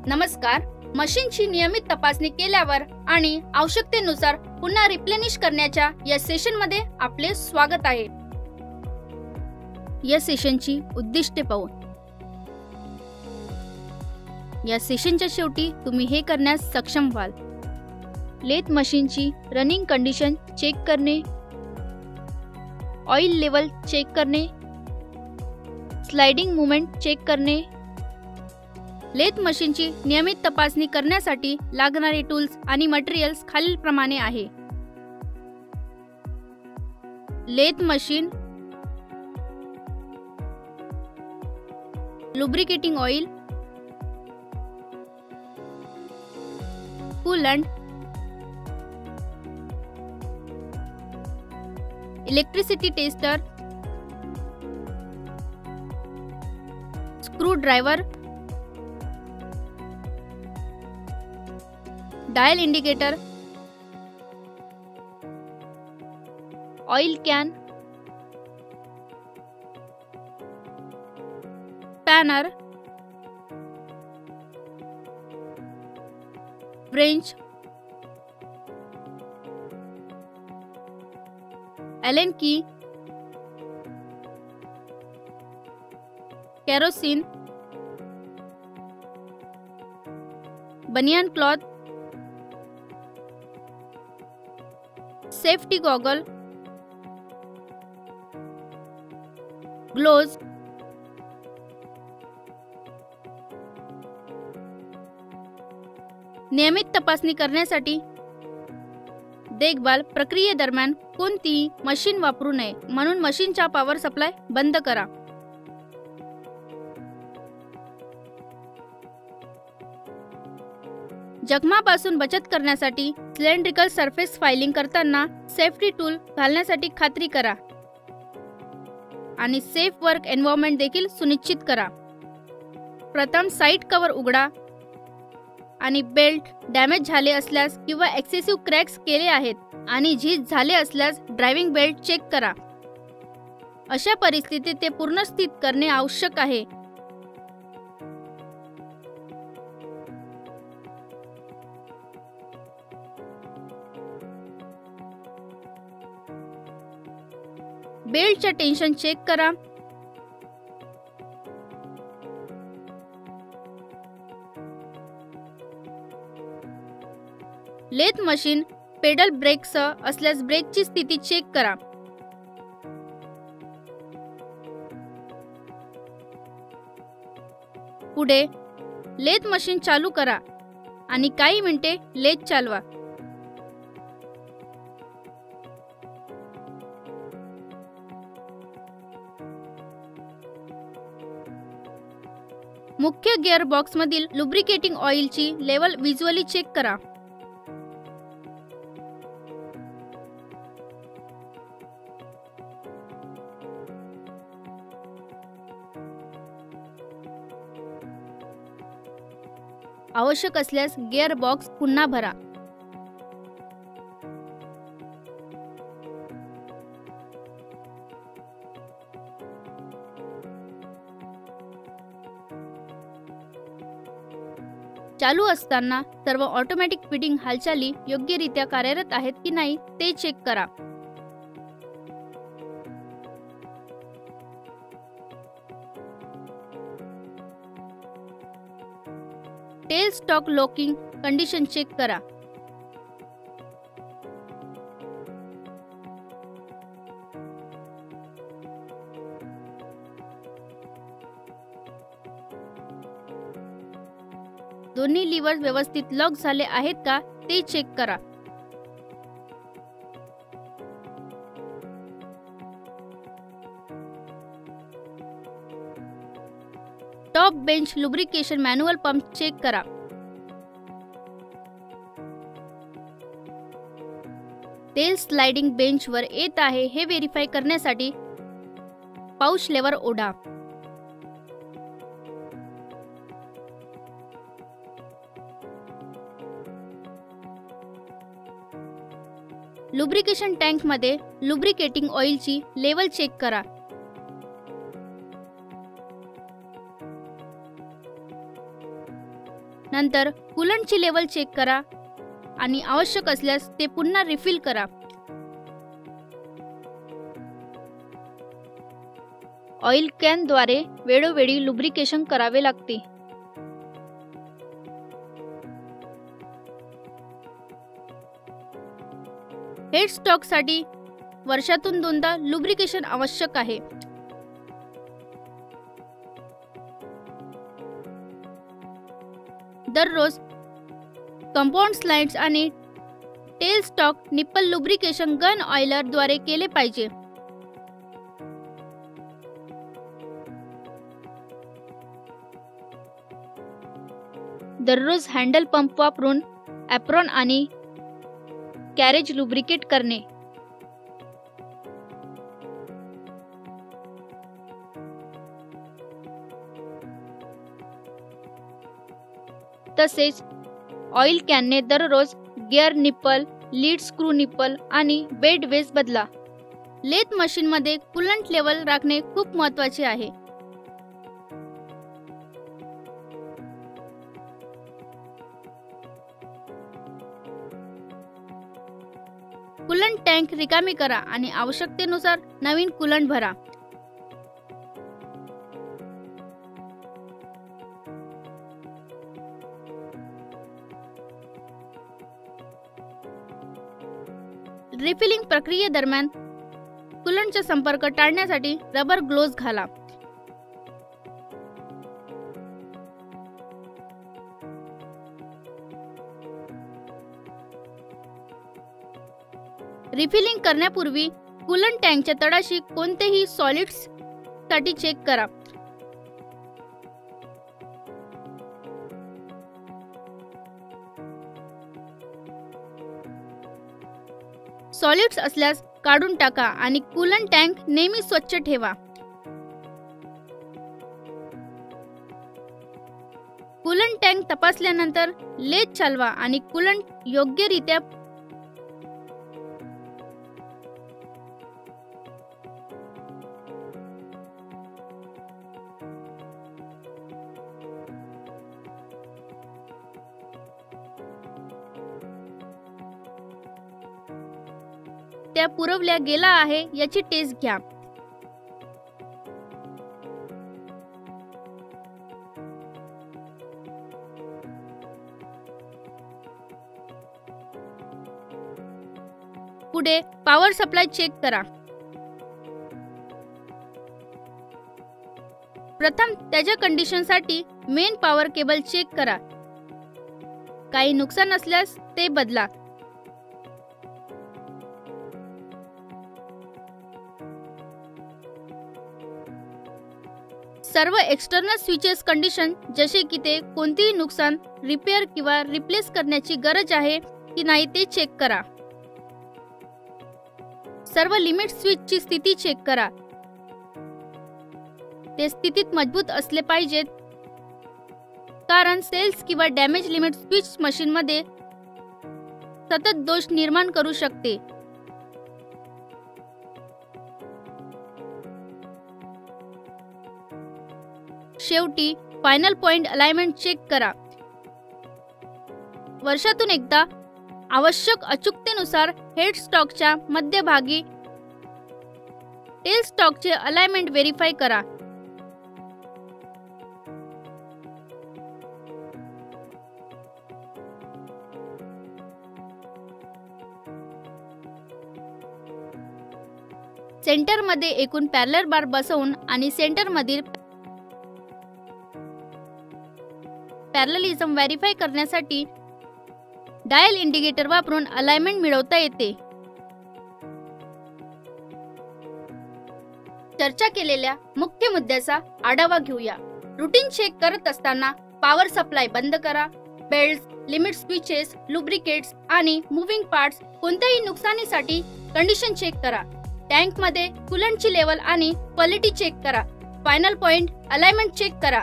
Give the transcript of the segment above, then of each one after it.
नमस्कार. मशीनची नियमित तपासणी केल्यावर आणि आवश्यकतेनुसार पुन्हा रिप्लेनिश करण्याच्या या सेशनमध्ये आपले स्वागत आहे. या सेशनची उद्दिष्टे पाहू. या सेशनच्या शेवटी तुम्ही हे करण्यास सक्षम व्हाल: लेथ मशीनची रनिंग कंडिशन चेक करणे, ऑइल लेवल चेक करणे, स्लाइडिंग मूवमेंट चेक करणे. लेथ मशीनची नियमित तपासणी करण्यासाठी लागणारे टूल्स आणि मटेरियल्स खालीलप्रमाणे आहे: lathe machine, lubricating oil, coolant, electricity tester, screwdriver, dial indicator, oil can, spanner, wrench, Allen key, kerosene, बनियान क्लॉथ, सेफ्टी गॉगल, ग्लोव्ज, नियमित तपासणी करण्यासाठी देखभाल प्रक्रियेदरम्यान कोणतीही मशीन वापरू नये, म्हणून मशीनचा पॉवर सप्लाय बंद करा. जखमापासून बचत करण्यासाठी सिलेंड्रिकल सरफेस फायलिंग करताना सेफ्टी टूल घालण्यासाठी खात्री करा आणि सेफ वर्क एन्व्हायरमेंट देखील सुनिश्चित करा. प्रथम साइड कव्हर उघडा आणि बेल्ट डॅमेज झाले असल्यास किंवा एक्सेसिव्ह क्रॅक्स केले आहेत आणि झीज झाले असल्यास ड्रायव्हिंग बेल्ट चेक करा. अशा परिस्थितीत ते पुनर्स्थित करणे आवश्यक आहे. बेल्टचे टेन्शन चेक करा. लेथ मशीन पेडल ब्रेकसह असल्यास ब्रेकची स्थिती चेक करा. पुढे लेथ मशीन चालू करा आणि काही मिनिटे लेथ चालवा. मुख्य गिअर बॉक्समधील लुब्रिकेटिंग ऑइलची लेवल व्हिज्युअली चेक करा. आवश्यक असल्यास गिअर बॉक्स पुन्हा भरा. चालू असताना सर्व ऑटोमॅटिक फिटिंग हालचाली योग्यरित्या कार्यरत आहेत की नाही ते चेक करा. Tailstock locking condition check करा. दोन्ही लिव्हर्स व्यवस्थित लॉक झाले आहेत का ते चेक करा. Top bench lubrication manual pump check करा. तेल स्लाइडिंग बेंचवर येत आहे हे व्हेरीफाय करण्यासाठी पाउच लेवर ओढा. लुब्रिकेशन टँक मध्ये लुब्रिकेटिंग ऑइलची लेवल चेक करा. नंतर कूलंटची लेवल चेक करा आणि आवश्यक असल्यास ते पुन्हा रिफिल करा. ऑइल कॅनद्वारे वेळोवेळी लुब्रिकेशन करावे लागते. हेड स्टॉकसाठी वर्षातून 2दा लुब्रिकेशन आवश्यक आहे. दररोज कंपाऊंड स्लाइड्स आणि tailstock nipple lubrication gun oiler द्वारे केले पाहिजे. दररोज हँडल पंप वापरून ॲप्रॉन आणि कॅरेज लुब्रिकेट करणे. तसेच ऑइल कॅनने दररोज gear nipple, lead screw nipple आणि बेड वेस बदला. लेथ मशीनमध्ये कूलंट लेवल राखणे खूप महत्त्वाचे आहे. कूलंट टँक रिकामी करा आणि आवश्यकतेनुसार नवीन कूलंट भरा. रिफिलिंग प्रक्रियेदरम्यान कूलंटचा संपर्क टाळण्यासाठी रबर ग्लोव्ज घाला. रिफिलिंग करण्यापूर्वी कूलंट टँकच्या तळाशी कोणतेही सॉलिड्स साठी चेक करा. सॉलिड्स असल्यास काढून टाका आणि कूलंट टँक नेहमी स्वच्छ ठेवा. कूलंट टँक तपासल्यानंतर लेथ चालवा आणि कूलंट योग्यरित्या त्या पुरवल्या गेला आहे याची टेस्ट घ्या. पुढे पॉवर सप्लाय चेक करा. प्रथम त्याच्या कंडिशनसाठी मेन पॉवर केबल चेक करा. काही नुकसान असल्यास ते बदला. सर्व एक्सटर्नल स्विचेस कंडिशन जसे की ते कोणतेही नुकसान, रिपेअर किंवा रिप्लेस करण्याची गरज आहे की नाही ते चेक करा. सर्व लिमिट स्विचची स्थिती चेक करा. ते स्थितीत मजबूत असले पाहिजेत कारण सेल्स किंवा डॅमेज लिमिट स्विच मशीनमध्ये सतत दोष निर्माण करू शकते. शेवटी फायनल पॉइंट अलाइनमेंट चेक करा. वर्षातून एकदा आवश्यक अचूकतेनुसार हेड स्टॉकच्या मध्यभागी टेल स्टॉकचे अलाइनमेंट व्हेरीफाय करा. सेंटरमध्ये एकूण पॅरलल बार बसवून आणि सेंटरमधील पॅरललिझम व्हेरीफाय करण्यासाठी डायल इंडिकेटर वापरून अलाइनमेंट मिळवता येते. चर्चा केलेल्या मुख्य मुद्द्याचा आढावा घेऊया. रूटीन चेक करत असताना पॉवर सप्लाय बंद करा. बेल्ट्स, लिमिट स्विचेस, लुब्रिकेट्स आणि मूव्हिंग पार्ट्स कोणत्याही नुकसानीसाठी कंडिशन चेक करा. टँकमध्ये कूलंटची लेवल आणि क्वालिटी चेक करा. फायनल पॉइंट अलाइनमेंट चेक करा.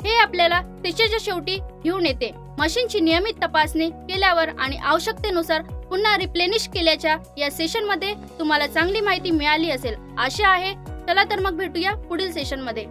हे आपल्याला सेशनच्या शेवटी घेऊन येते. मशीनची नियमित तपासणी केल्यावर आणि आवश्यकतेनुसार पुन्हा रिप्लेनिश केल्याच्या या सेशनमध्ये तुम्हाला चांगली माहिती मिळाली असेल आशा आहे. चला तर मग भेटूया पुढील सेशनमध्ये.